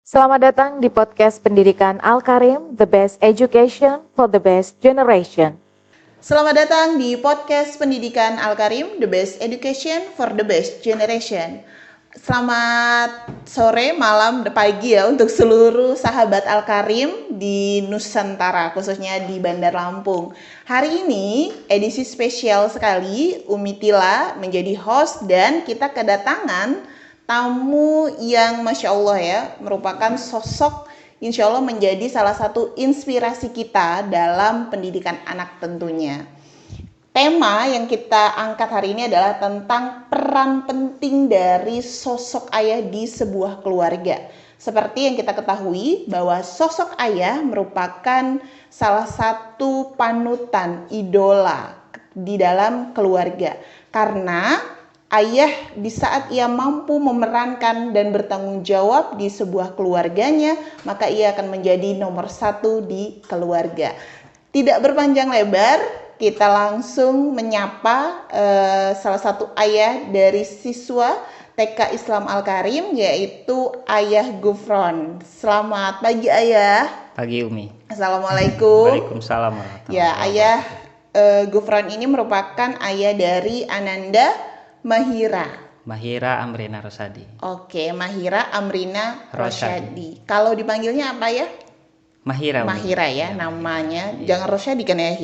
Selamat datang di podcast Pendidikan Al-Karim, The Best Education for the Best Generation. Selamat datang di podcast Pendidikan Al-Karim, The Best Education for the Best Generation. Selamat sore, malam, pagi ya untuk seluruh sahabat Al-Karim di Nusantara, khususnya di Bandar Lampung. Hari ini edisi spesial sekali, Umi Tila menjadi host dan kita kedatangan tamu yang Masya Allah ya, merupakan sosok insya Allah menjadi salah satu inspirasi kita dalam pendidikan anak tentunya. Tema yang kita angkat hari ini adalah tentang peran penting dari sosok ayah di sebuah keluarga. Seperti yang kita ketahui bahwa sosok ayah merupakan salah satu panutan, idola di dalam keluarga. Karena ayah di saat ia mampu memerankan dan bertanggung jawab di sebuah keluarganya, maka ia akan menjadi nomor satu di keluarga. Tidak berpanjang lebar, kita langsung menyapa salah satu ayah dari siswa TK Islam Al-Karim, yaitu Ayah Gufron. Selamat pagi Ayah. Pagi Umi. Assalamualaikum. Waalaikumsalam warahmatullahi Ya, wabarakatuh. Ayah Gufron ini merupakan ayah dari Ananda Mahira Amrina Rosadi. Oke, Mahira Amrina Rosyadi. Rosyadi. Kalau dipanggilnya apa ya? Umi. Mahira ya namanya. Jangan Rosyadi kan ya?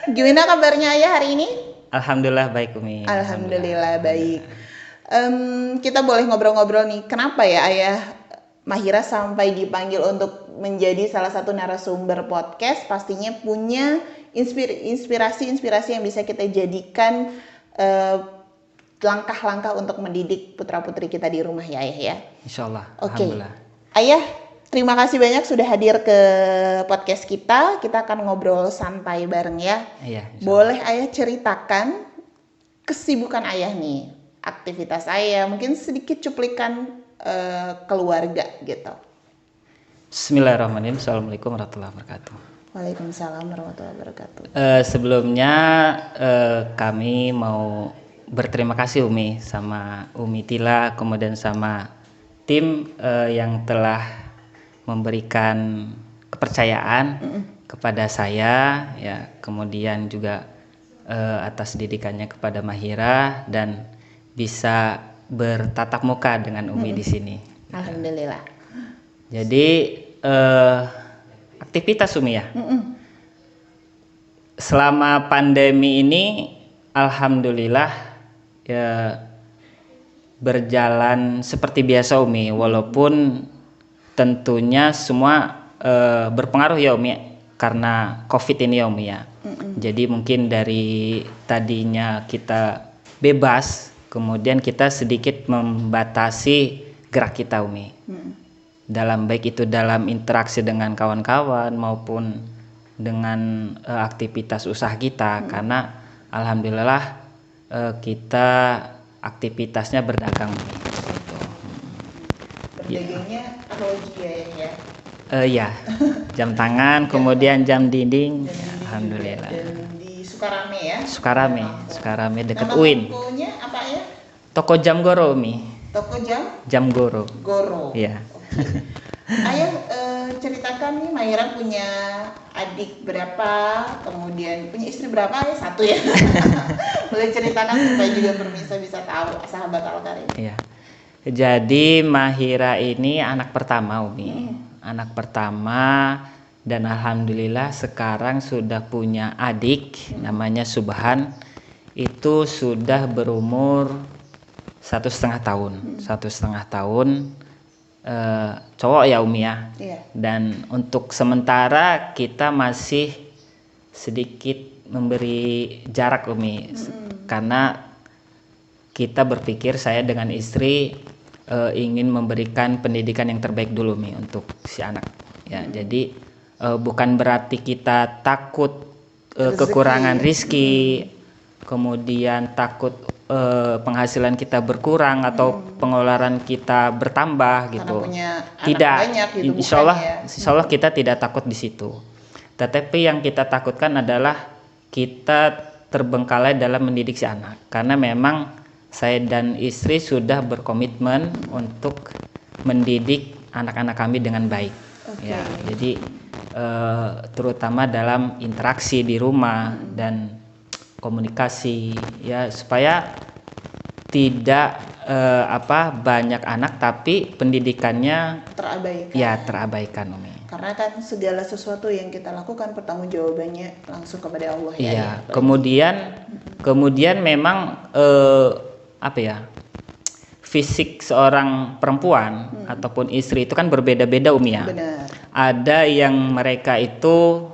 Gimana kabarnya Ayah hari ini? Alhamdulillah baik Umi. Alhamdulillah baik. Kita boleh ngobrol-ngobrol nih. Kenapa ya Ayah Mahira sampai dipanggil untuk menjadi salah satu narasumber podcast? Pastinya punya inspirasi-inspirasi yang bisa kita jadikan langkah-langkah untuk mendidik putra-putri kita di rumah ya Ayah ya. Insyaallah. Oke. Alhamdulillah. Ayah, terima kasih banyak sudah hadir ke podcast kita. Kita akan ngobrol santai bareng ya. Iya. Insyaallah. Boleh Ayah ceritakan kesibukan Ayah nih, aktivitas Ayah, mungkin sedikit cuplikan keluarga gitu. Bismillahirrahmanirrahim. Assalamualaikum warahmatullahi wabarakatuh. Waalaikumsalam warahmatullahi wabarakatuh. Sebelumnya kami mau berterima kasih Umi sama Umi Tila, kemudian sama tim yang telah memberikan kepercayaan kepada saya ya, kemudian juga atas didikannya kepada Mahira dan bisa bertatap muka dengan Umi di sini. Alhamdulillah. Jadi aktivitas Umi ya. Selama pandemi ini alhamdulillah ya berjalan seperti biasa Umi, walaupun tentunya semua berpengaruh ya Umi karena Covid ini ya Umi ya. Jadi mungkin dari tadinya kita bebas, kemudian kita sedikit membatasi gerak kita Umi. Dalam baik itu dalam interaksi dengan kawan-kawan maupun dengan aktivitas usaha kita, karena alhamdulillah kita aktivitasnya berdagang gitu. Berdagangnya apologi ya. Ya, jam tangan, kemudian jam dinding, alhamdulillah. Dan di Sukarame ya. Sukarame dekat Nama UIN. tokonya apa ya? Toko Jam Goro Umi. Toko Jam Goro. Goro. Iya. Ayah ceritakan nih, Mahira punya adik berapa, kemudian punya istri berapa ya? Satu ya. Boleh ceritakan supaya juga pemirsa bisa tahu sahabat Al-Karim. Iya. Jadi Mahira ini anak pertama Umi. Anak pertama dan alhamdulillah sekarang sudah punya adik namanya Subhan. Itu sudah berumur 1,5 tahun. 1,5 tahun. Cowok ya Umi ya. Iya. Dan untuk sementara kita masih sedikit memberi jarak Umi, karena kita berpikir saya dengan istri ingin memberikan pendidikan yang terbaik dulu Umi untuk si anak ya. Jadi bukan berarti kita takut kekurangan rizki, kemudian takut penghasilan kita berkurang atau pengeluaran kita bertambah gitu. Tidak, gitu, insya Allah kita tidak takut di situ. Tetapi yang kita takutkan adalah kita terbengkalai dalam mendidik si anak, karena memang saya dan istri sudah berkomitmen untuk mendidik anak-anak kami dengan baik. Oke. Ya, jadi terutama dalam interaksi di rumah dan komunikasi, ya supaya tidak banyak anak tapi pendidikannya Terabaikan. ya terabaikan, Umi. Karena kan segala sesuatu yang kita lakukan pertanggungjawabannya langsung kepada Allah ya. Iya, kemudian memang fisik seorang perempuan ataupun istri itu kan berbeda-beda, Umi ya. Benar. Ada yang mereka itu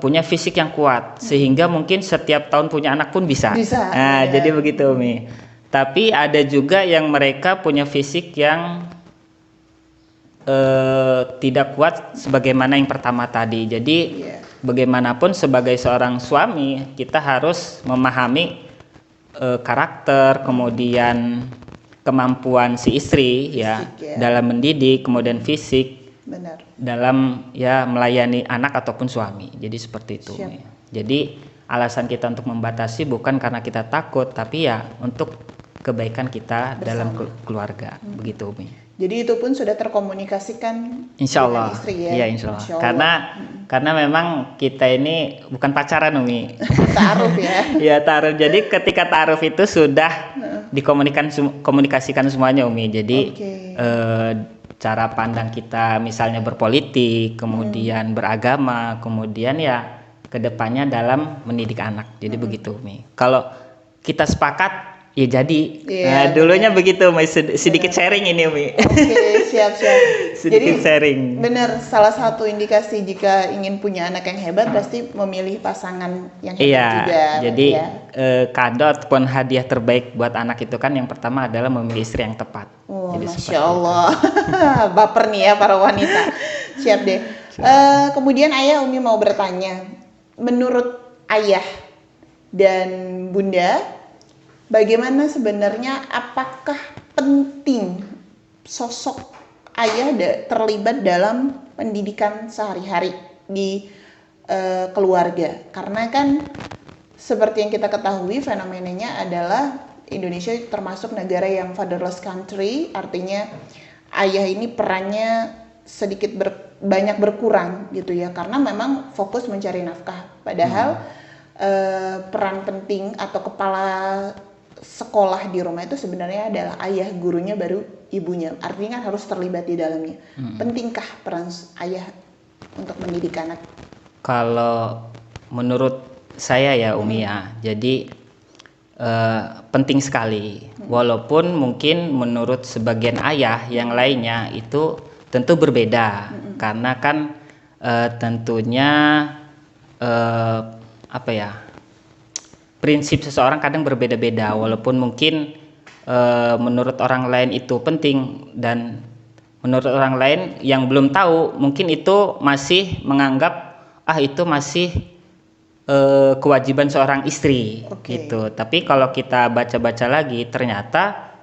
punya fisik yang kuat sehingga mungkin setiap tahun punya anak pun bisa. Bisa, Nah, ya. jadi begitu, Umi. Tapi ada juga yang mereka punya fisik yang tidak kuat sebagaimana yang pertama tadi. Jadi Iya. bagaimanapun sebagai seorang suami kita harus memahami karakter, kemudian kemampuan si istri ya Fisik, ya. dalam mendidik, kemudian fisik Benar. dalam ya melayani anak ataupun suami. Jadi seperti itu. Siap. Umi. Jadi alasan kita untuk membatasi bukan karena kita takut, tapi ya untuk kebaikan kita dalam keluarga. Begitu, Umi. Jadi itu pun sudah terkomunikasikan Insya Allah, dengan istri ya. iya Insya Allah. Insya Allah. Karena memang kita ini bukan pacaran, Umi. Ta'aruf ya. Ya ta'aruf. Jadi ketika ta'aruf itu sudah dikomunikasikan semuanya, Umi. Jadi Oke. cara pandang kita misalnya berpolitik, kemudian beragama, kemudian ya kedepannya dalam mendidik anak. Jadi begitu, Umi. Kalau kita sepakat ya jadi. Iya, Nah, dulunya begitu, Umi. Sedikit sharing ini, Umi. Oke, siap-siap. Sedikit Jadi sharing. benar, salah satu indikasi jika ingin punya anak yang hebat pasti memilih pasangan yang hebat Iya, juga. jadi ya. kado ataupun hadiah terbaik buat anak itu kan yang pertama adalah memilih istri yang tepat. Oh, Jadi Masya seperti Allah. Baper nih ya para wanita. Siap deh. Kemudian Ayah, Umi mau bertanya. Menurut Ayah dan Bunda, bagaimana sebenarnya, apakah penting sosok ayah terlibat dalam pendidikan sehari-hari di keluarga? Karena kan seperti yang kita ketahui fenomenanya adalah Indonesia termasuk negara yang fatherless country, artinya ayah ini perannya sedikit banyak berkurang gitu ya, karena memang fokus mencari nafkah. Padahal peran penting atau kepala sekolah di rumah itu sebenarnya adalah ayah, gurunya baru ibunya. Artinya kan harus terlibat di dalamnya. Pentingkah peran ayah untuk mendidik anak? Kalau menurut saya ya, Umi ya, jadi penting sekali. Walaupun mungkin menurut sebagian ayah yang lainnya itu tentu berbeda, karena kan tentunya prinsip seseorang kadang berbeda-beda. Walaupun mungkin menurut orang lain itu penting dan menurut orang lain yang belum tahu mungkin itu masih menganggap itu masih kewajiban seorang istri. Oke. Gitu. Tapi kalau kita baca-baca lagi ternyata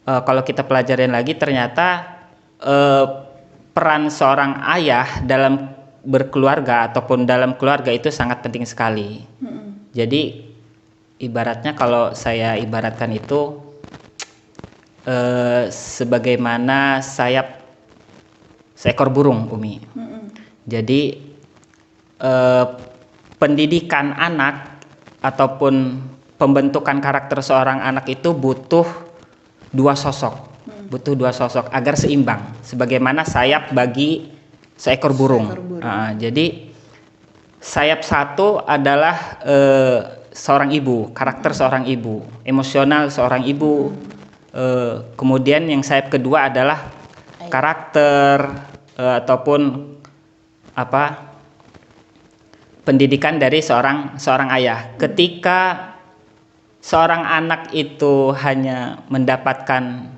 kalau kita pelajarin lagi ternyata peran seorang ayah dalam berkeluarga ataupun dalam keluarga itu sangat penting sekali. Jadi ibaratnya kalau saya ibaratkan itu sebagaimana sayap seekor burung, Umi. Jadi pendidikan anak ataupun pembentukan karakter seorang anak itu butuh dua sosok. Butuh dua sosok agar seimbang, sebagaimana sayap bagi seekor burung. Jadi sayap satu adalah seorang ibu, karakter seorang ibu, emosional seorang ibu. Kemudian yang sayap kedua adalah karakter ataupun pendidikan dari seorang ayah. Ketika seorang anak itu hanya mendapatkan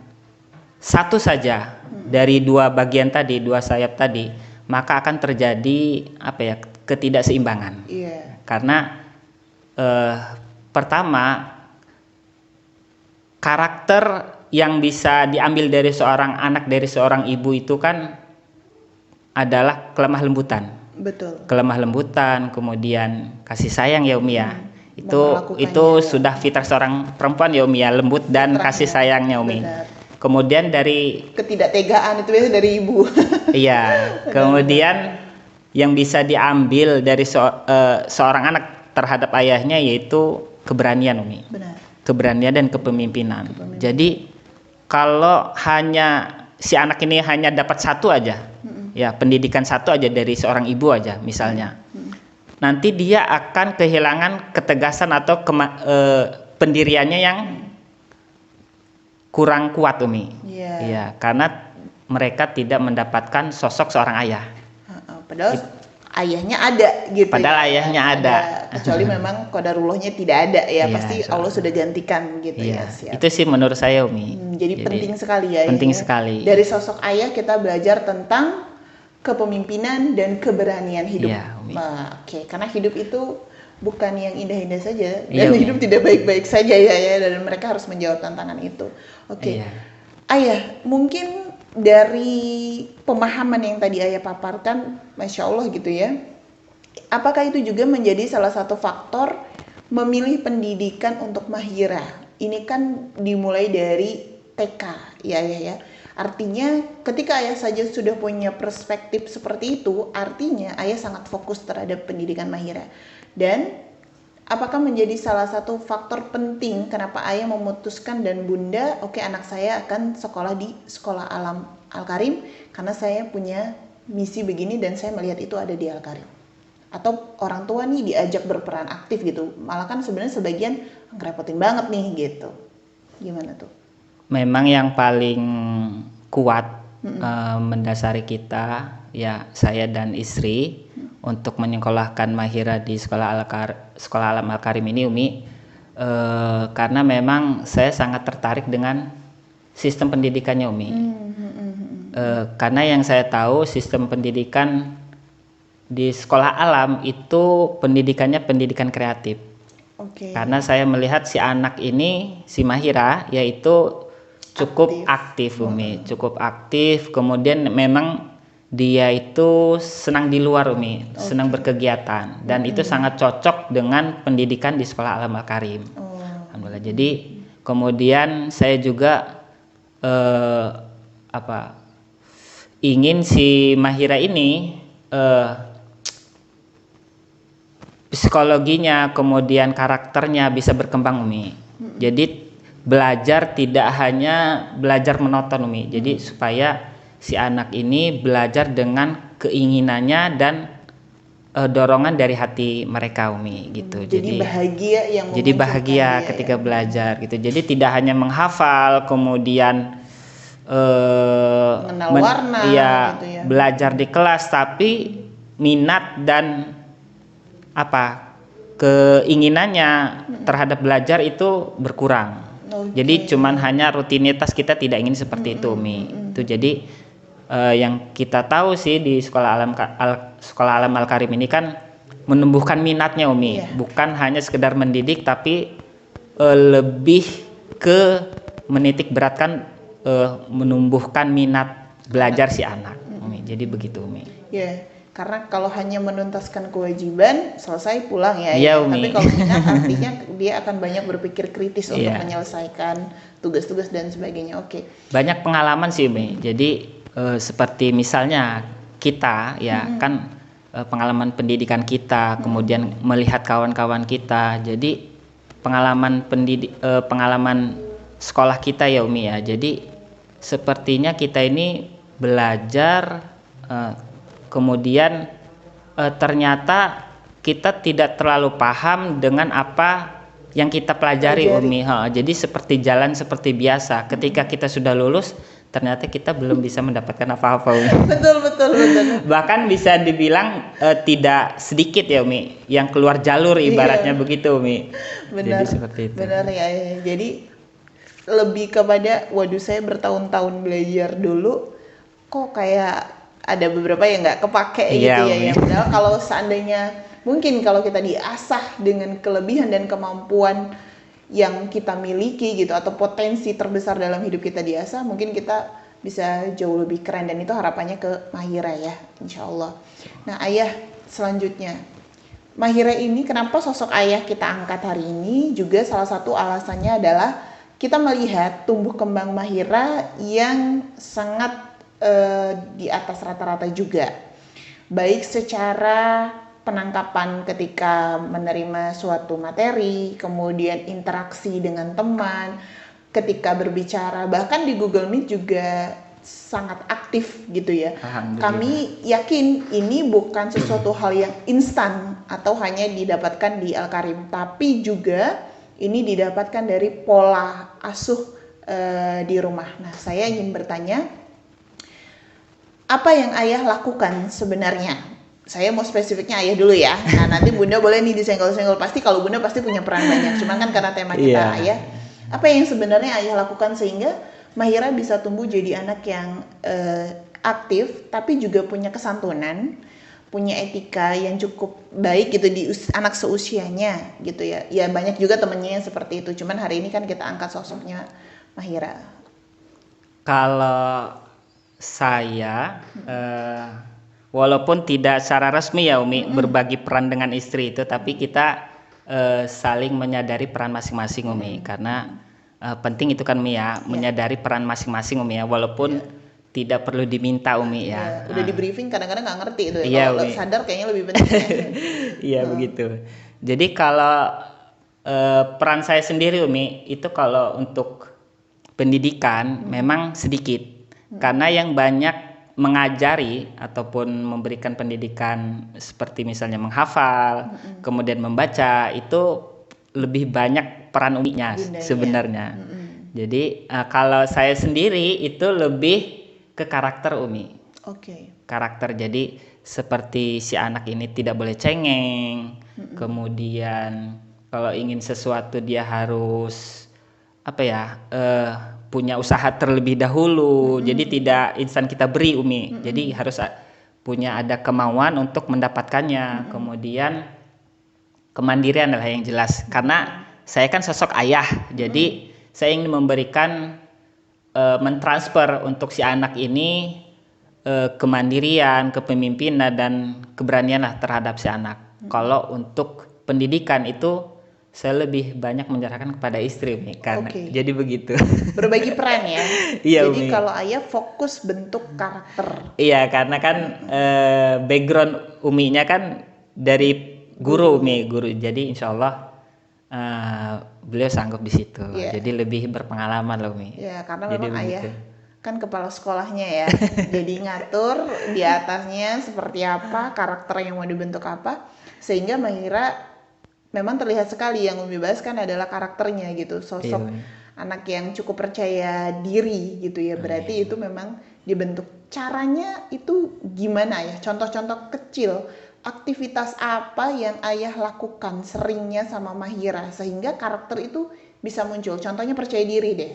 satu saja dari dua bagian tadi, dua sayap tadi, maka akan terjadi ketidakseimbangan. Iya. Karena pertama, karakter yang bisa diambil dari seorang anak, dari seorang ibu itu kan adalah kelemah lembutan. Betul. Kelemah lembutan, kemudian kasih sayang ya, Umi ya. Itu Memperlakukannya. sudah fitrah seorang perempuan ya, Umi ya, lembut dan Fitrahnya. kasih sayangnya, Umi. Benar. Kemudian dari Ketidaktegaan itu biasanya dari ibu. iya, kemudian yang bisa diambil dari seorang anak terhadap ayahnya yaitu keberanian, Umi. Benar. Keberanian dan kepemimpinan. Jadi kalau hanya si anak ini hanya dapat satu aja, ya pendidikan satu aja dari seorang ibu aja misalnya, nanti dia akan kehilangan ketegasan atau pendiriannya yang kurang kuat, Umi. Iya. Iya, karena mereka tidak mendapatkan sosok seorang ayah. Padahal ayahnya ada gitu. Padahal ayahnya ada. Kecuali memang qadarullahnya tidak ada ya, Iya, pasti insya Allah sudah gantikan gitu Iya, ya. Siap. itu sih menurut saya, Umi. Jadi penting sekali ya. Penting ini. sekali. Dari sosok ayah kita belajar tentang kepemimpinan dan keberanian hidup. Iya, Umi. Oke, karena hidup itu bukan yang indah-indah saja, dan Iya, Umi. hidup tidak baik-baik saja ya, dan mereka harus menjawab tantangan itu. Oke. Iya. Ayah, mungkin dari pemahaman yang tadi ayah paparkan, Masya Allah gitu ya, apakah itu juga menjadi salah satu faktor memilih pendidikan untuk Mahira? Ini kan dimulai dari TK ya ayah ya. Artinya ketika ayah saja sudah punya perspektif seperti itu, artinya ayah sangat fokus terhadap pendidikan Mahira. Dan apakah menjadi salah satu faktor penting kenapa ayah memutuskan dan bunda, oke, anak saya akan sekolah di Sekolah Alam Al-Karim karena saya punya misi begini dan saya melihat itu ada di Al-Karim. Atau orang tua nih diajak berperan aktif gitu, malah kan sebenarnya sebagian ngerepotin banget nih gitu. Gimana tuh? Memang yang paling kuat mendasari kita, ya saya dan istri, untuk menyekolahkan Mahira di Sekolah Alam Al-Karim ini, Umi, karena memang saya sangat tertarik dengan sistem pendidikannya, Umi. Karena yang saya tahu sistem pendidikan di Sekolah Alam itu pendidikannya pendidikan kreatif. Oke. Karena saya melihat si anak ini, si Mahira, yaitu cukup aktif, Umi, cukup aktif. Kemudian memang dia itu senang di luar, Umi, senang berkegiatan, dan itu sangat cocok dengan pendidikan di Sekolah Alam Al-Karim. Alhamdulillah. Jadi kemudian saya juga ingin si Mahira ini psikologinya, kemudian karakternya bisa berkembang, Umi. Jadi belajar tidak hanya belajar monoton, Umi. Jadi supaya si anak ini belajar dengan keinginannya dan dorongan dari hati mereka, Umi, gitu. Jadi bahagia yang jadi bahagia memunculkan dia, ketika ya. belajar gitu. Jadi tidak hanya menghafal, kemudian Mengenal warna gitu ya. belajar di kelas, tapi minat dan keinginannya terhadap belajar itu berkurang. Jadi cuman hanya rutinitas, kita tidak ingin seperti itu, Umi. Itu jadi yang kita tahu sih di Sekolah Alam Al-Karim ini kan menumbuhkan minatnya, Umi. Iya. Bukan hanya sekedar mendidik, tapi lebih ke menitik beratkan menumbuhkan minat belajar si anak, Umi. Jadi begitu, Umi. Ya, karena kalau hanya menuntaskan kewajiban selesai pulang ya. Iya, Tapi Umi. kalau minat artinya dia akan banyak berpikir kritis untuk Iya. menyelesaikan tugas-tugas dan sebagainya. Oke. Banyak pengalaman sih, Umi. Jadi seperti misalnya kita ya kan pengalaman pendidikan kita, kemudian melihat kawan-kawan kita. Jadi pengalaman pengalaman sekolah kita ya, Umi ya. Jadi sepertinya kita ini belajar kemudian ternyata kita tidak terlalu paham dengan apa yang kita pelajari, Umi. Jadi seperti jalan seperti biasa. Ketika kita sudah lulus, ternyata kita belum bisa mendapatkan apa-apa, Umi. Betul. Bahkan bisa dibilang tidak sedikit ya, Umi, yang keluar jalur ibaratnya begitu, Umi. Benar. Jadi seperti itu. Benar ya. Jadi lebih kepada waduh, saya bertahun-tahun belajar dulu kok kayak ada beberapa yang nggak kepake Iya, gitu ya. Umi. Ya. Padahal kalau seandainya mungkin kalau kita diasah dengan kelebihan dan kemampuan yang kita miliki gitu, atau potensi terbesar dalam hidup kita diasah, mungkin kita bisa jauh lebih keren, dan itu harapannya ke Mahira ya, insya Allah. Nah ayah, selanjutnya Mahira ini kenapa sosok ayah kita angkat hari ini, juga salah satu alasannya adalah kita melihat tumbuh kembang Mahira yang sangat di atas rata-rata juga. Baik secara penangkapan ketika menerima suatu materi, kemudian interaksi dengan teman, ketika berbicara, bahkan di Google Meet juga sangat aktif gitu ya. Kami yakin ini bukan sesuatu hal yang instan atau hanya didapatkan di Al-Karim, tapi juga ini didapatkan dari pola asuh di rumah. Nah, saya ingin bertanya, apa yang ayah lakukan sebenarnya? Saya mau spesifiknya ayah dulu ya. Nah, nanti bunda boleh nih disenggol-senggol. Pasti kalau bunda pasti punya peran banyak. Cuman kan karena tema kita ayah, apa yang sebenarnya ayah lakukan sehingga Mahira bisa tumbuh jadi anak yang aktif, tapi juga punya kesantunan, punya etika yang cukup baik gitu di anak seusianya gitu ya. Ya banyak juga temennya yang seperti itu. Cuman hari ini kan kita angkat sosoknya Mahira. Kalau saya walaupun tidak secara resmi ya Umi berbagi peran dengan istri itu, tapi kita saling menyadari peran masing-masing Umi, karena penting itu kan Umi ya, menyadari peran masing-masing Umi ya, walaupun tidak perlu diminta Umi ya. Udah di briefing kadang-kadang nggak ngerti itu ya. Iya, Kalau sadar kayaknya lebih penting. Iya begitu. Jadi kalau peran saya sendiri Umi itu kalau untuk pendidikan memang sedikit, karena yang banyak mengajari ataupun memberikan pendidikan seperti misalnya menghafal, kemudian membaca, itu lebih banyak peran Uminya sebenarnya. Jadi kalau saya sendiri itu lebih ke karakter Umi. Karakter, jadi seperti si anak ini tidak boleh cengeng, kemudian kalau ingin sesuatu dia harus punya usaha terlebih dahulu, jadi tidak instan kita beri Umi. Jadi harus punya ada kemauan untuk mendapatkannya. Kemudian kemandirian adalah yang jelas, karena saya kan sosok ayah, jadi saya ingin memberikan mentransfer untuk si anak ini kemandirian, kepemimpinan dan keberanian lah terhadap si anak. Kalau untuk pendidikan itu saya lebih banyak menyerahkan kepada istri Umi, karena jadi begitu. Berbagi peran ya. Iya, jadi Umi. kalau ayah fokus bentuk karakter. Iya, karena kan background Uminya kan dari guru Umi, guru. Jadi insya Allah beliau sanggup di situ. Jadi lebih berpengalaman loh Umi. Ya, karena jadi memang begitu. ayah kan kepala sekolahnya ya. Jadi ngatur di atasnya seperti apa, karakter yang mau dibentuk apa, sehingga Mahira memang terlihat sekali yang Umi bahas kan adalah karakternya gitu, sosok anak yang cukup percaya diri gitu ya. Berarti itu memang dibentuk. Caranya itu gimana ya? Contoh-contoh kecil, aktivitas apa yang ayah lakukan seringnya sama Mahira sehingga karakter itu bisa muncul? Contohnya percaya diri deh.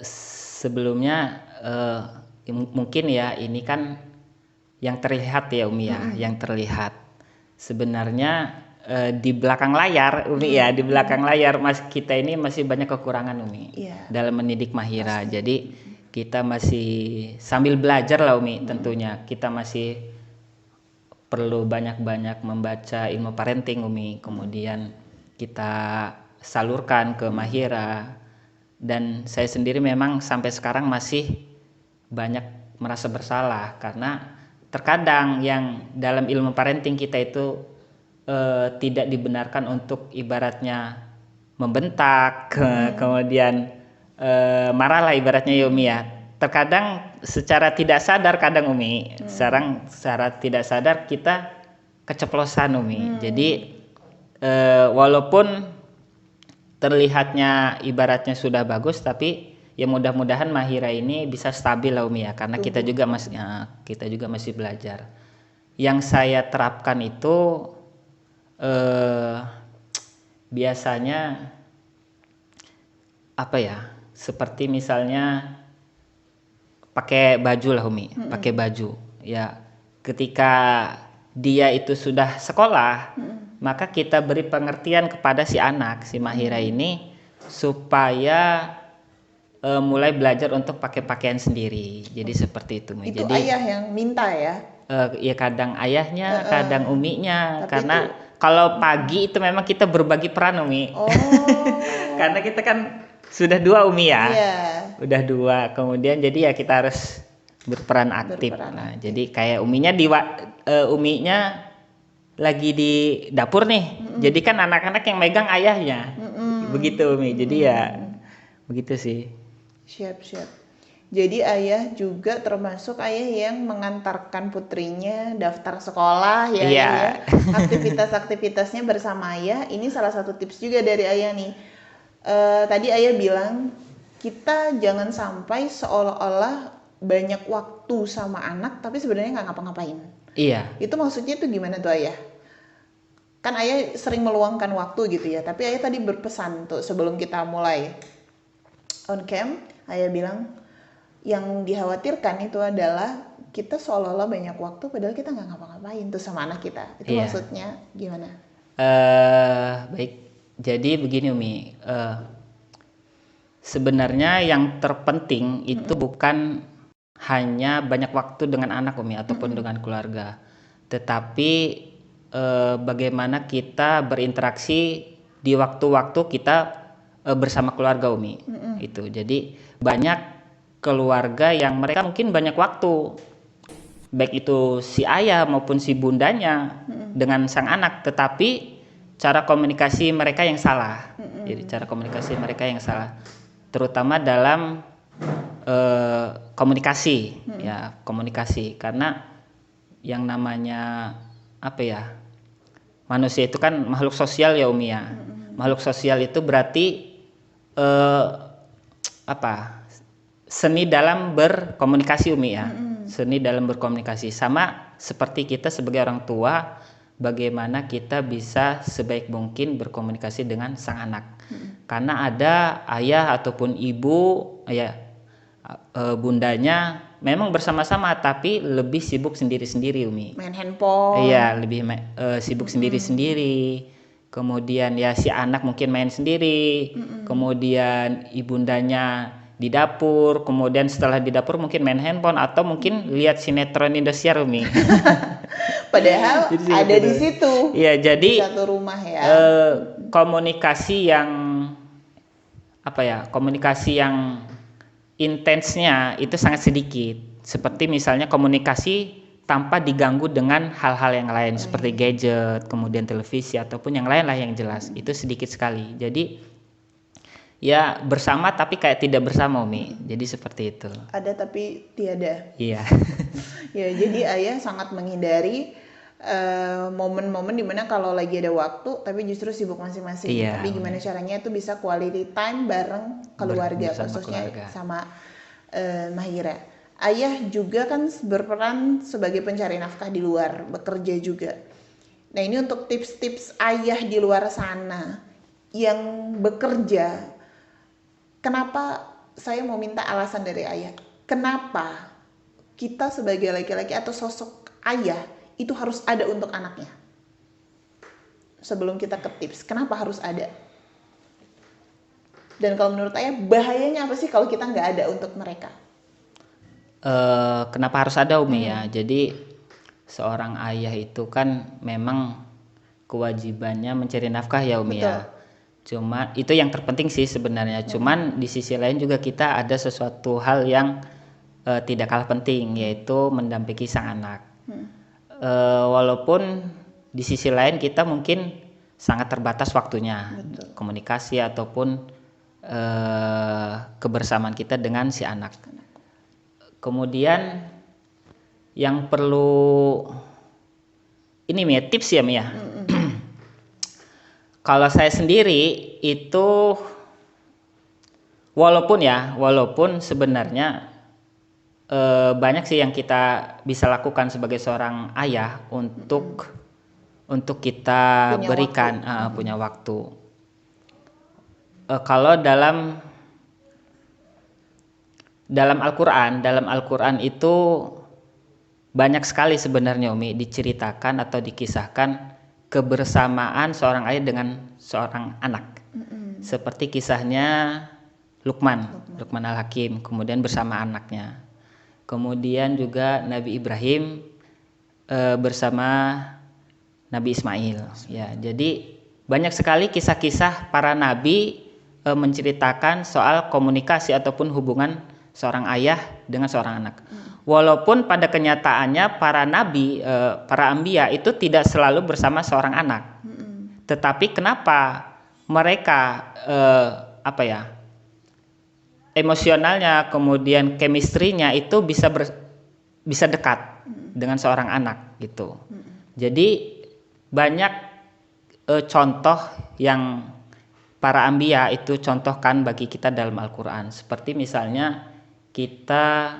Sebelumnya mungkin ya ini kan yang terlihat ya Umi ya, yang terlihat. Sebenarnya di belakang layar Umi ya, di belakang layar kita ini masih banyak kekurangan Umi dalam mendidik Mahira. Jadi kita masih sambil belajar lah Umi, tentunya kita masih perlu banyak-banyak membaca ilmu parenting Umi, kemudian kita salurkan ke Mahira. Dan saya sendiri memang sampai sekarang masih banyak merasa bersalah, karena terkadang yang dalam ilmu parenting kita itu tidak dibenarkan untuk ibaratnya membentak, kemudian marah lah ibaratnya ya Umi ya. Terkadang secara tidak sadar kadang Umi, secara tidak sadar kita keceplosan Umi. Jadi walaupun terlihatnya ibaratnya sudah bagus, tapi ya mudah-mudahan Mahira ini bisa stabil lah Umi ya, karena kita juga masih belajar. Yang saya terapkan itu biasanya seperti misalnya pakai baju lah Umi, pakai baju ya. Ketika dia itu sudah sekolah, maka kita beri pengertian kepada si anak, si Mahira ini, supaya mulai belajar untuk pakai pakaian sendiri. Jadi seperti itu. Itu jadi ayah yang minta ya? Ya kadang ayahnya, kadang Uminya, karena kalau pagi itu memang kita berbagi peran Umi. Oh. Karena kita kan sudah 2 Umi ya. Iya. Udah 2. Kemudian jadi ya kita harus berperan aktif. Berperan Nah, aktif. jadi kayak Uminya lagi di dapur nih. Jadi kan anak-anak yang megang ayahnya. Begitu Umi. Jadi ya begitu sih. Siap. Jadi ayah juga termasuk ayah yang mengantarkan putrinya daftar sekolah ya, Iya. ya. Aktivitas-aktivitasnya bersama ayah. Ini salah satu tips juga dari ayah nih. Tadi ayah bilang kita jangan sampai seolah-olah banyak waktu sama anak tapi sebenarnya nggak ngapa-ngapain. Iya. Itu maksudnya tuh gimana tuh ayah? Kan ayah sering meluangkan waktu gitu ya. Tapi ayah tadi berpesan tuh sebelum kita mulai on cam, ayah bilang yang dikhawatirkan itu adalah kita seolah-olah banyak waktu padahal kita nggak ngapa-ngapain tuh sama anak kita. Itu Iya. maksudnya gimana? Baik. Jadi begini Umi. Sebenarnya yang terpenting itu bukan hanya banyak waktu dengan anak Umi ataupun dengan keluarga, tetapi bagaimana kita berinteraksi di waktu-waktu kita bersama keluarga Umi. Itu. Jadi banyak keluarga yang mereka mungkin banyak waktu, baik itu si ayah maupun si bundanya dengan sang anak, tetapi cara komunikasi mereka yang salah. Jadi cara komunikasi mereka yang salah, terutama dalam komunikasi, ya komunikasi. Karena yang namanya apa ya, manusia itu kan makhluk sosial ya Umi ya. Makhluk sosial itu berarti seni dalam berkomunikasi Umi ya. Seni dalam berkomunikasi, sama seperti kita sebagai orang tua, bagaimana kita bisa sebaik mungkin berkomunikasi dengan sang anak. Karena ada ayah ataupun ibu ya, bundanya memang bersama-sama tapi lebih sibuk sendiri-sendiri Umi. Main handphone. Iya, lebih sibuk sendiri-sendiri. Kemudian ya si anak mungkin main sendiri. Kemudian ibundanya di dapur, kemudian setelah di dapur mungkin main handphone atau mungkin lihat sinetron Indosiar Umi. Padahal Jadi ada gitu. di situ. Iya, jadi Di satu rumah ya. komunikasi yang komunikasi yang intensnya itu sangat sedikit. Seperti misalnya komunikasi tanpa diganggu dengan hal-hal yang lain seperti gadget, kemudian televisi ataupun yang lain lah yang jelas. Itu sedikit sekali. Jadi ya bersama tapi kayak tidak bersama Umi. Jadi seperti itu. Ada tapi tiada. Iya. Ya, jadi ayah sangat menghindari momen-momen dimana kalau lagi ada waktu tapi justru sibuk masing-masing. Iya, Tapi gimana caranya itu bisa quality time bareng keluarga, Bersama khususnya keluarga. sama Mahira. Ayah juga kan berperan sebagai pencari nafkah di luar, bekerja juga. Nah, ini untuk tips-tips ayah di luar sana yang bekerja. Kenapa saya mau minta alasan dari ayah? Kenapa kita sebagai laki-laki atau sosok ayah itu harus ada untuk anaknya? Sebelum kita ke tips, kenapa harus ada? Dan kalau menurut ayah, bahayanya apa sih kalau kita nggak ada untuk mereka? Kenapa harus ada Umi ya? Jadi seorang ayah itu kan memang kewajibannya mencari nafkah ya Umi ya. Cuma itu yang terpenting sih sebenarnya. Cuman di sisi lain juga kita ada sesuatu hal yang tidak kalah penting, yaitu mendampingi sang anak. Walaupun di sisi lain kita mungkin sangat terbatas waktunya, komunikasi ataupun kebersamaan kita dengan si anak. Kemudian yang perlu ini Mia, tips ya Mia. Kalau saya sendiri itu walaupun sebenarnya banyak sih yang kita bisa lakukan sebagai seorang ayah untuk kita berikan punya waktu. Kalau dalam Al-Quran itu banyak sekali sebenarnya Umi diceritakan atau dikisahkan kebersamaan seorang ayah dengan seorang anak. Seperti kisahnya Luqman Al-Hakim, kemudian bersama anaknya. Kemudian juga Nabi Ibrahim bersama Nabi Ismail. Ya, jadi banyak sekali kisah-kisah para nabi menceritakan soal komunikasi ataupun hubungan seorang ayah dengan seorang anak. Walaupun pada kenyataannya para nabi, para anbiya itu tidak selalu bersama seorang anak. Tetapi kenapa mereka emosionalnya, kemudian chemistry-nya itu bisa dekat dengan seorang anak gitu. Jadi banyak contoh yang para anbiya itu contohkan bagi kita dalam Al-Quran. Seperti misalnya kita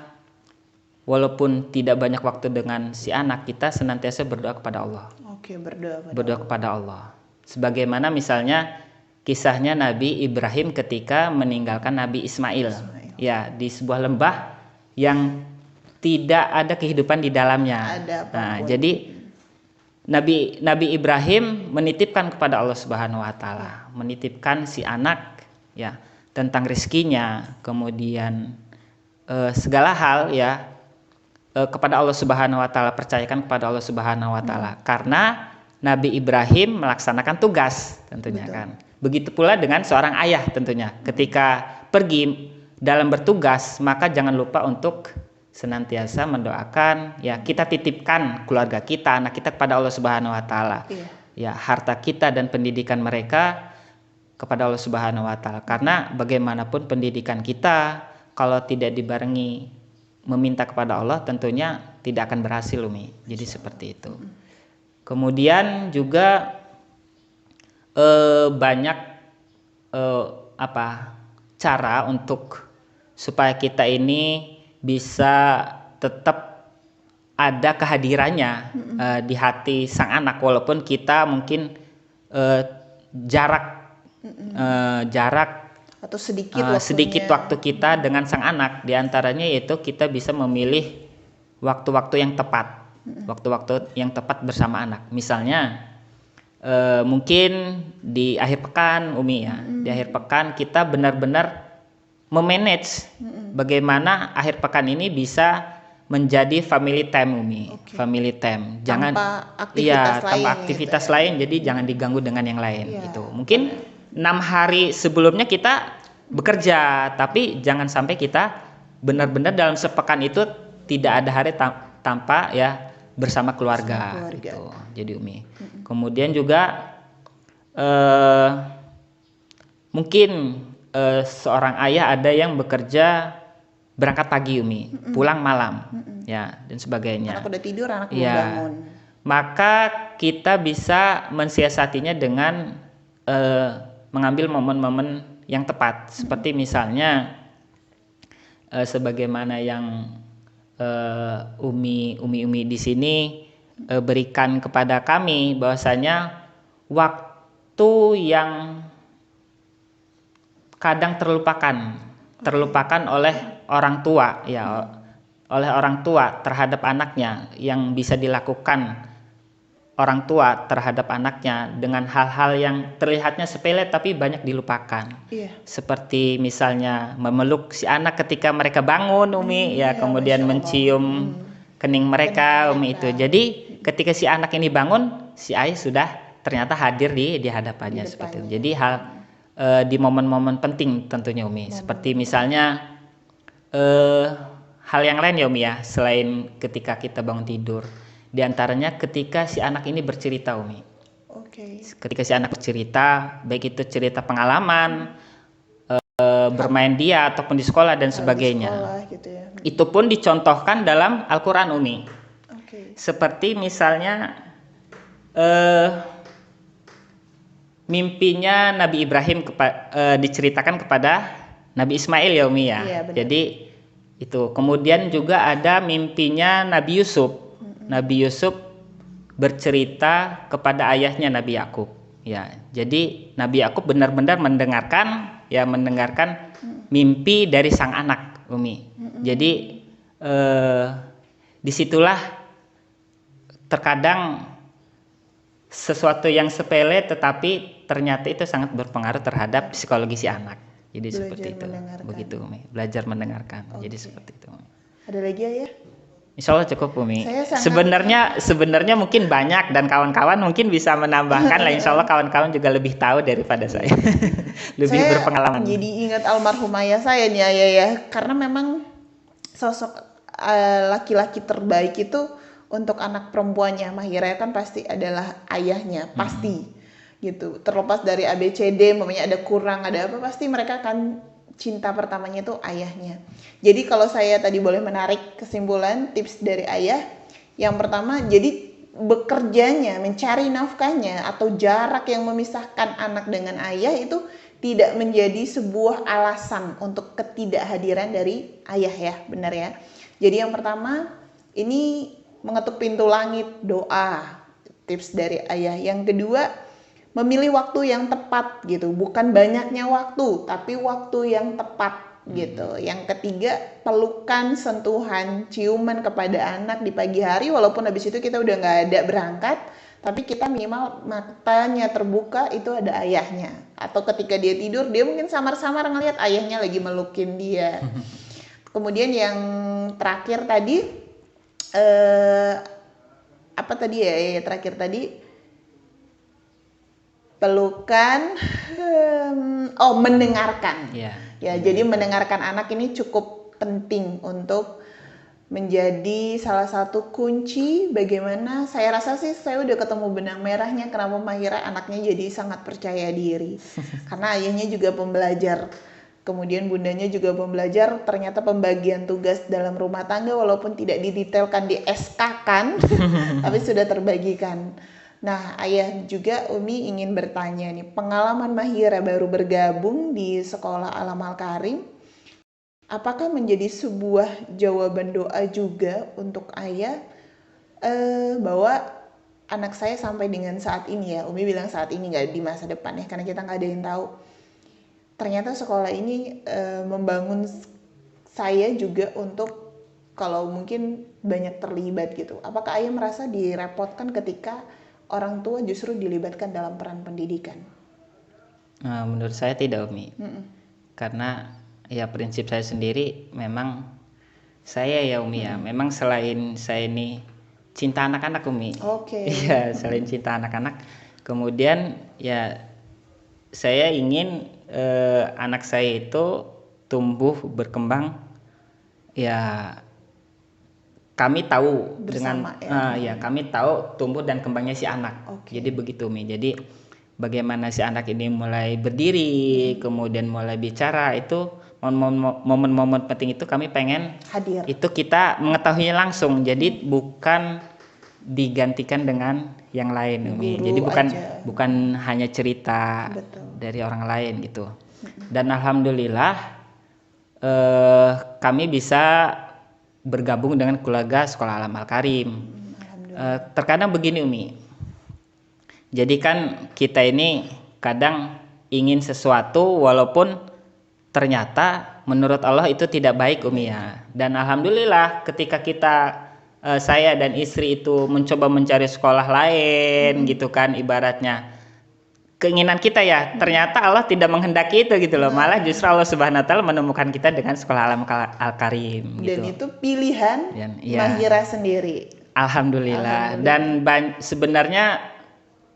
walaupun tidak banyak waktu dengan si anak, kita senantiasa berdoa kepada Allah. Oke, berdoa Kepada Allah. Sebagaimana misalnya kisahnya Nabi Ibrahim ketika meninggalkan Nabi Ismail. Ya, di sebuah lembah yang tidak ada kehidupan di dalamnya. Jadi Nabi Ibrahim menitipkan kepada Allah Subhanahu wa taala, menitipkan si anak ya tentang rezekinya, kemudian segala hal ya kepada Allah Subhanahu wa taala, percayakan kepada Allah Subhanahu wa taala. Karena Nabi Ibrahim melaksanakan tugas tentunya. Betul. Kan. Begitu pula dengan seorang ayah tentunya. Ketika pergi dalam bertugas, maka jangan lupa untuk senantiasa mendoakan ya, kita titipkan keluarga kita, anak kita kepada Allah Subhanahu wa taala. Ya, harta kita dan pendidikan mereka kepada Allah Subhanahu wa taala. Karena bagaimanapun pendidikan kita kalau tidak dibarengi meminta kepada Allah tentunya tidak akan berhasil, Umi. Jadi seperti itu. Kemudian juga banyak cara untuk supaya kita ini bisa tetap ada kehadirannya di hati sang anak, walaupun kita mungkin jarak atau sedikit waktu kita dengan sang anak. Di antaranya yaitu kita bisa memilih waktu-waktu yang tepat. Waktu-waktu yang tepat bersama anak. Misalnya mungkin di akhir pekan, Umi ya. Di akhir pekan kita benar-benar memanage bagaimana akhir pekan ini bisa menjadi family time, Umi. Family time. Jangan tanpa aktivitas lain, jadi jangan diganggu dengan yang lain gitu. Mungkin 6 hari sebelumnya kita bekerja, tapi jangan sampai kita benar-benar dalam sepekan itu tidak ada hari tanpa ya bersama keluarga. Gitu. Jadi Umi. Kemudian juga mungkin seorang ayah ada yang bekerja berangkat pagi, Umi, pulang malam, ya dan sebagainya. Anak udah tidur, anak belum bangun. Maka kita bisa mensiasatinya dengan mengambil momen-momen yang tepat, seperti misalnya sebagaimana yang Umi di sini berikan kepada kami, bahwasanya waktu yang kadang terlupakan oleh orang tua ya, oleh orang tua terhadap anaknya, yang bisa dilakukan orang tua terhadap anaknya dengan hal-hal yang terlihatnya sepele tapi banyak dilupakan. Seperti misalnya memeluk si anak ketika mereka bangun, Umi, ya kemudian mencium kening mereka, Umi itu. Jadi ketika si anak ini bangun, si ayah sudah ternyata hadir di hadapannya seperti itu. Jadi di momen-momen penting tentunya, Umi. Seperti misalnya hal yang lain ya, Umi ya, selain ketika kita bangun tidur. Di antaranya ketika si anak ini bercerita, Umi. Ketika si anak bercerita, baik itu cerita pengalaman, bermain dia ataupun di sekolah dan sebagainya. Gitu ya. Itu pun dicontohkan dalam Al-Quran, Umi. Seperti misalnya mimpinya Nabi Ibrahim diceritakan kepada Nabi Ismail ya, Umi ya. Jadi itu. Kemudian juga ada mimpinya Nabi Yusuf. Nabi Yusuf bercerita kepada ayahnya Nabi Yakub. Ya, jadi Nabi Yakub benar-benar mendengarkan mimpi dari sang anak, Umi. Jadi disitulah terkadang sesuatu yang sepele tetapi ternyata itu sangat berpengaruh terhadap psikologi si anak. Jadi seperti itu. Begitu, Umi. Belajar mendengarkan. Jadi seperti itu, Umi. Ada lagi ya? Insya Allah cukup Umi. Saya sangat- Sebenarnya mungkin banyak dan kawan-kawan mungkin bisa menambahkan lah. Insya Allah kawan-kawan juga lebih tahu daripada saya, lebih Saya berpengalaman. jadi ingat almarhum ayah saya nih ayah ya, karena memang sosok laki-laki terbaik itu untuk anak perempuannya Mahira kan pasti adalah ayahnya, pasti gitu. Terlepas dari ABCD, mamanya ada kurang, ada apa, pasti mereka akan cinta pertamanya itu ayahnya. Jadi kalau saya tadi boleh menarik kesimpulan tips dari ayah, yang pertama jadi bekerjanya, mencari nafkahnya atau jarak yang memisahkan anak dengan ayah itu tidak menjadi sebuah alasan untuk ketidakhadiran dari ayah ya, benar ya. Jadi yang pertama ini mengetuk pintu langit, doa, tips dari ayah. Yang kedua memilih waktu yang tepat gitu, bukan banyaknya waktu tapi waktu yang tepat gitu. Yang ketiga pelukan, sentuhan, ciuman kepada anak di pagi hari, walaupun habis itu kita udah nggak ada berangkat, tapi kita minimal matanya terbuka itu ada ayahnya. Atau ketika dia tidur dia mungkin samar-samar ngelihat ayahnya lagi melukin dia. Kemudian yang terakhir tadi apa tadi ya terakhir tadi, pelukan, mendengarkan. Ya, jadi mendengarkan anak ini cukup penting untuk menjadi salah satu kunci bagaimana, saya rasa sih saya udah ketemu benang merahnya kenapa Mahira anaknya jadi sangat percaya diri. Karena ayahnya juga pembelajar. Kemudian bundanya juga pembelajar, ternyata pembagian tugas dalam rumah tangga walaupun tidak didetailkan di SK-kan, tapi sudah terbagikan. Nah, ayah juga Umi ingin bertanya nih, pengalaman Mahira baru bergabung di sekolah Alam Al-Karim, apakah menjadi sebuah jawaban doa juga untuk ayah bahwa anak saya sampai dengan saat ini ya, Umi bilang saat ini nggak di masa depan ya, karena kita nggak ada yang tahu. Ternyata sekolah ini membangun saya juga untuk kalau mungkin banyak terlibat gitu. Apakah ayah merasa direpotkan ketika orang tua justru dilibatkan dalam peran pendidikan? Nah, menurut saya tidak Umi. Karena ya prinsip saya sendiri memang saya ya Umi ya. Memang selain saya ini cinta anak-anak Umi. Oke. Iya, selain cinta anak-anak, kemudian ya saya ingin anak saya itu tumbuh berkembang ya. Kami tahu bersama, dengan kami tahu tumbuh dan kembangnya si anak. Jadi begitu Mi. Jadi bagaimana si anak ini mulai berdiri, kemudian mulai bicara, itu momen-momen penting itu kami pengen hadir. Itu kita mengetahuinya langsung. Jadi bukan digantikan dengan yang lain Umi. Jadi bukan hanya cerita dari orang lain gitu. Dan alhamdulillah kami bisa bergabung dengan keluarga sekolah Alam Al-Karim. Terkadang begini Umi, jadi kan kita ini kadang ingin sesuatu walaupun ternyata menurut Allah itu tidak baik Umi ya. Dan alhamdulillah ketika saya dan istri itu mencoba mencari sekolah lain gitu kan, ibaratnya keinginan kita ya, ternyata Allah tidak menghendaki itu gitu loh. Malah justru Allah Subhanahu wa taala menemukan kita dengan sekolah Alam Al-Karim gitu. Dan itu pilihan Mahira sendiri. Alhamdulillah. Dan sebenarnya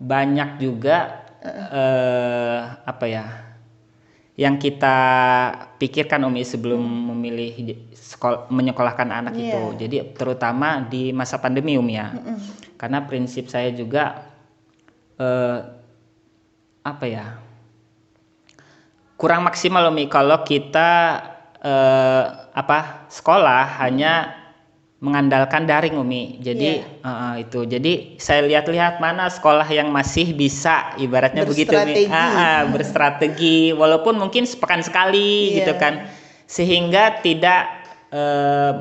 banyak juga yang kita pikirkan Umi sebelum memilih menyekolahkan anak itu. Jadi terutama di masa pandemi Umi ya. Karena prinsip saya juga kurang maksimal Umi kalau kita sekolah hanya mengandalkan daring Umi. Jadi jadi saya lihat-lihat mana sekolah yang masih bisa ibaratnya begitu Umi. Berstrategi walaupun mungkin sepekan sekali gitu kan, sehingga tidak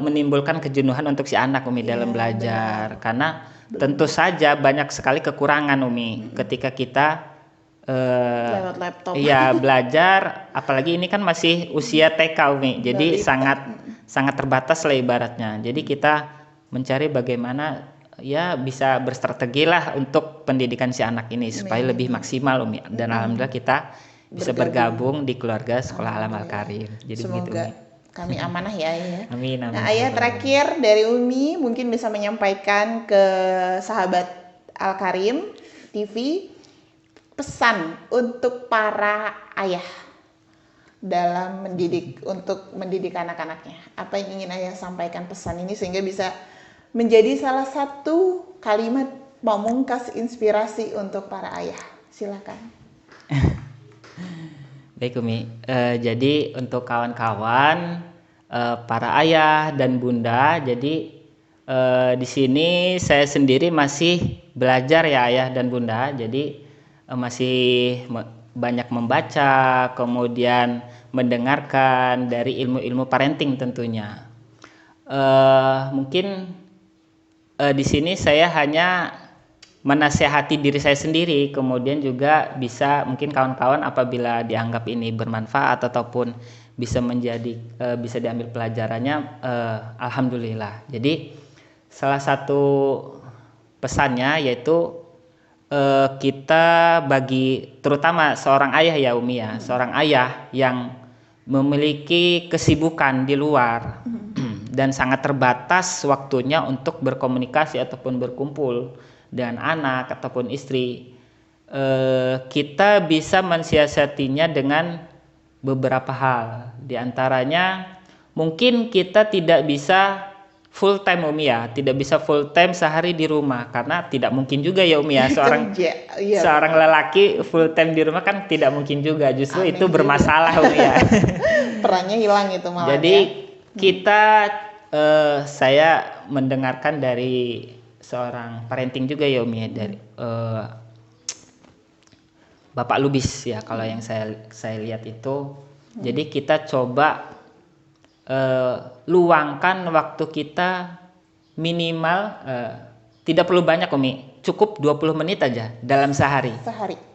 menimbulkan kejenuhan untuk si anak Umi dalam belajar. Karena tentu saja banyak sekali kekurangan Umi ketika kita lewat laptop. Iya, belajar, apalagi ini kan masih usia TK Umi. Jadi sangat terbatas lah ibaratnya. Jadi kita mencari bagaimana ya bisa berstrategi lah untuk pendidikan si anak ini supaya lebih maksimal Umi. Dan alhamdulillah kita bisa bergabung di keluarga sekolah Alam Al-Karim. Jadi semoga begitu Umi. Kami amanah ya Ayah ya. Amin, amin. Nah Ayah terakhir dari Umi mungkin bisa menyampaikan ke sahabat Al-Karim TV pesan untuk para ayah dalam untuk mendidik anak-anaknya. Apa yang ingin Ayah sampaikan pesan ini sehingga bisa menjadi salah satu kalimat pamungkas inspirasi untuk para ayah. Silakan. Baik Umi, jadi untuk kawan-kawan, para ayah dan bunda, jadi di sini saya sendiri masih belajar ya ayah dan bunda, jadi masih banyak membaca, kemudian mendengarkan dari ilmu-ilmu parenting tentunya. Mungkin di sini saya hanya menasehati diri saya sendiri, kemudian juga bisa mungkin kawan-kawan apabila dianggap ini bermanfaat ataupun bisa bisa diambil pelajarannya, alhamdulillah. Jadi salah satu pesannya yaitu kita terutama seorang ayah ya Umi ya, seorang ayah yang memiliki kesibukan di luar dan sangat terbatas waktunya untuk berkomunikasi ataupun berkumpul dengan anak ataupun istri, kita bisa mensiasatinya dengan beberapa hal. Di antaranya mungkin kita tidak bisa full time Umi ya, tidak bisa full time sehari di rumah karena tidak mungkin juga ya Umi ya, seorang lelaki full time di rumah kan tidak mungkin juga, justru Aneh itu juga. bermasalah Umi ya. Perannya hilang itu malah. Jadi ya. saya mendengarkan dari seorang parenting juga ya Umi ya, dari Bapak Lubis ya kalau yang saya lihat itu. Jadi kita coba luangkan waktu kita minimal, tidak perlu banyak Umi, cukup 20 menit aja dalam sehari.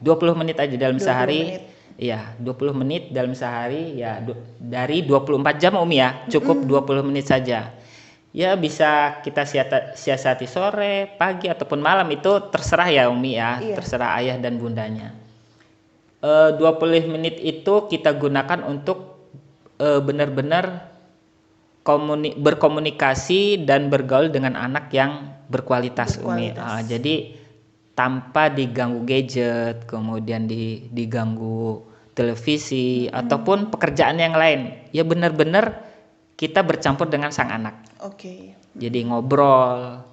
20 menit aja dalam 20 sehari. menit. Iya, 20 menit dalam sehari ya, dari 24 jam Umi ya, cukup 20 menit saja. Ya bisa kita siasati sore, pagi ataupun malam, itu terserah ya Umi ya, Iya. terserah ayah dan bundanya. 20 menit itu kita gunakan untuk benar-benar berkomunikasi dan bergaul dengan anak yang berkualitas Umi. Jadi tanpa diganggu gadget, kemudian diganggu televisi ataupun pekerjaan yang lain. Ya benar-benar kita bercampur dengan sang anak. Oke. Jadi ngobrol,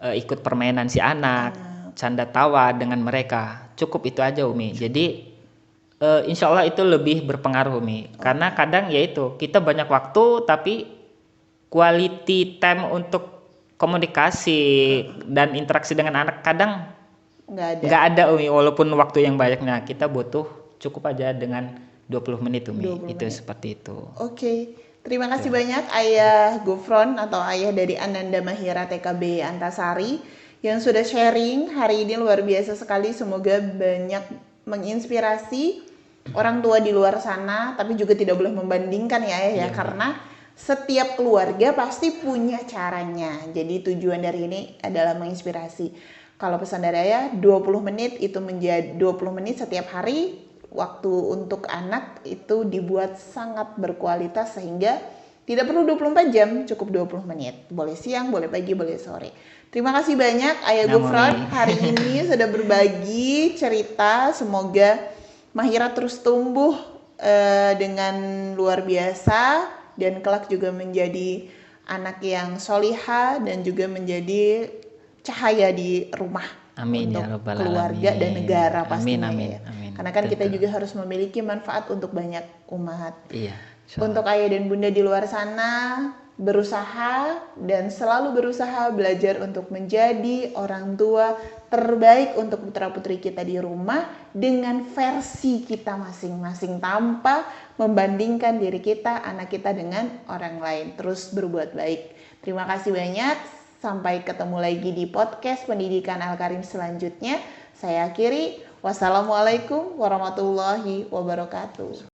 ikut permainan si anak, canda tawa dengan mereka. Cukup itu aja Umi. Jadi insya Allah itu lebih berpengaruh Umi. Karena kadang ya itu, kita banyak waktu tapi quality time untuk komunikasi dan interaksi dengan anak kadang nggak ada Umi. Walaupun waktu yang banyaknya, kita butuh cukup aja dengan 20 menit Umi. 20 Itu menit. seperti itu. Oke. Terima kasih banyak Ayah Gufron atau ayah dari Ananda Mahira TKB Antasari yang sudah sharing hari ini, luar biasa sekali. Semoga banyak menginspirasi orang tua di luar sana, tapi juga tidak boleh membandingkan ya Ayah ya, karena setiap keluarga pasti punya caranya. Jadi tujuan dari ini adalah menginspirasi. Kalau pesan dari Ayah, 20 menit itu menjadi 20 menit setiap hari. Waktu untuk anak itu dibuat sangat berkualitas sehingga tidak perlu 24 jam, cukup 20 menit. Boleh siang, boleh pagi, boleh sore. Terima kasih banyak Ayah Gufron hari ini sudah berbagi cerita. Semoga Mahira terus tumbuh dengan luar biasa dan kelak juga menjadi anak yang solihah dan juga menjadi cahaya di rumah. Amin untuk ya Rabbal keluarga alamin. dan negara pastinya Amin, ya. amin. Karena kan kita Tentu. juga harus memiliki manfaat untuk banyak umat. Iya. Untuk ayah dan bunda di luar sana, berusaha dan selalu berusaha belajar untuk menjadi orang tua terbaik untuk putra-putri kita di rumah dengan versi kita masing-masing tanpa membandingkan diri kita, anak kita dengan orang lain. Terus berbuat baik. Terima kasih banyak. Sampai ketemu lagi di podcast Pendidikan Al-Karim selanjutnya. Saya akhiri. Wassalamualaikum warahmatullahi wabarakatuh.